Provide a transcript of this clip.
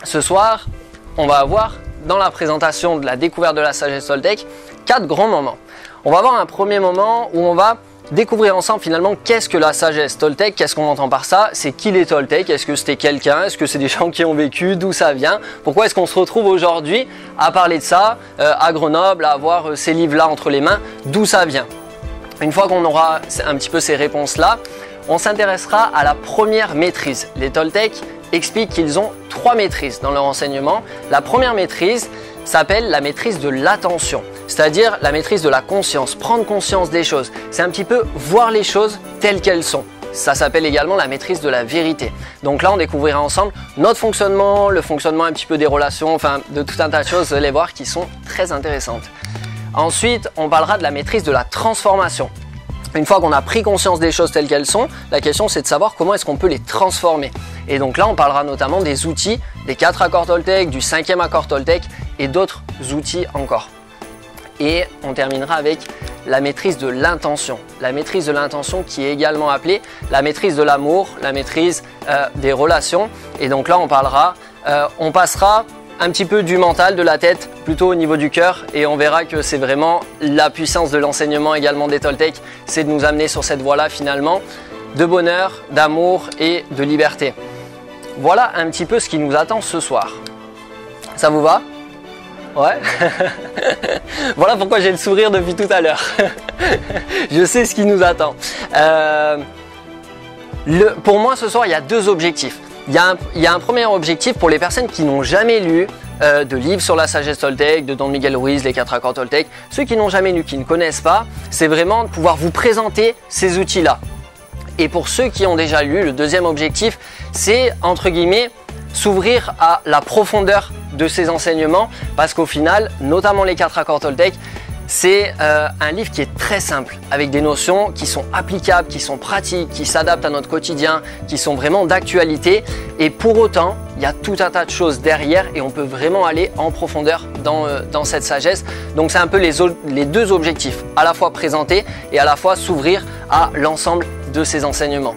Ce soir, on va avoir dans la présentation de la découverte de la sagesse Toltec 4 grands moments. On va avoir un premier moment où on va découvrir ensemble finalement qu'est-ce que la sagesse Toltec, qu'est-ce qu'on entend par ça, c'est qui les Toltec, est-ce que c'était quelqu'un, est-ce que c'est des gens qui ont vécu, d'où ça vient, pourquoi est-ce qu'on se retrouve aujourd'hui à parler de ça, à Grenoble, à avoir ces livres-là entre les mains, d'où ça vient. Une fois qu'on aura un petit peu ces réponses-là, on s'intéressera à la première maîtrise. Les Toltecs expliquent qu'ils ont 3 maîtrises dans leur enseignement. La première maîtrise s'appelle la maîtrise de l'attention, c'est-à-dire la maîtrise de la conscience, prendre conscience des choses. C'est un petit peu voir les choses telles qu'elles sont. Ça s'appelle également la maîtrise de la vérité. Donc là, on découvrira ensemble notre fonctionnement, le fonctionnement un petit peu des relations, enfin de tout un tas de choses, vous allez voir, qui sont très intéressantes. Ensuite, on parlera de la maîtrise de la transformation. Une fois qu'on a pris conscience des choses telles qu'elles sont, la question c'est de savoir comment est-ce qu'on peut les transformer. Et donc là, on parlera notamment des outils, des 4 accords Toltec, du 5e accord Toltec et d'autres outils encore. Et on terminera avec la maîtrise de l'intention. La maîtrise de l'intention qui est également appelée la maîtrise de l'amour, la maîtrise des relations. Et donc là, on passera un petit peu du mental, de la tête, plutôt au niveau du cœur, et on verra que c'est vraiment la puissance de l'enseignement également des Toltecs, c'est de nous amener sur cette voie-là finalement, de bonheur, d'amour et de liberté. Voilà un petit peu ce qui nous attend ce soir. Ça vous va ? Ouais. Voilà pourquoi j'ai le sourire depuis tout à l'heure. Je sais ce qui nous attend. Pour moi ce soir, il y a 2 objectifs. Il y a un premier objectif pour les personnes qui n'ont jamais lu de livres sur la sagesse Toltec, de Don Miguel Ruiz, les 4 accords Toltec. Ceux qui n'ont jamais lu, qui ne connaissent pas, c'est vraiment de pouvoir vous présenter ces outils-là. Et pour ceux qui ont déjà lu, le deuxième objectif, c'est entre guillemets s'ouvrir à la profondeur de ces enseignements, parce qu'au final, notamment les 4 accords Toltec, c'est un livre qui est très simple, avec des notions qui sont applicables, qui sont pratiques, qui s'adaptent à notre quotidien, qui sont vraiment d'actualité. Et pour autant, il y a tout un tas de choses derrière et on peut vraiment aller en profondeur dans cette sagesse. Donc c'est un peu les 2 objectifs, à la fois présenter et à la fois s'ouvrir à l'ensemble de ces enseignements.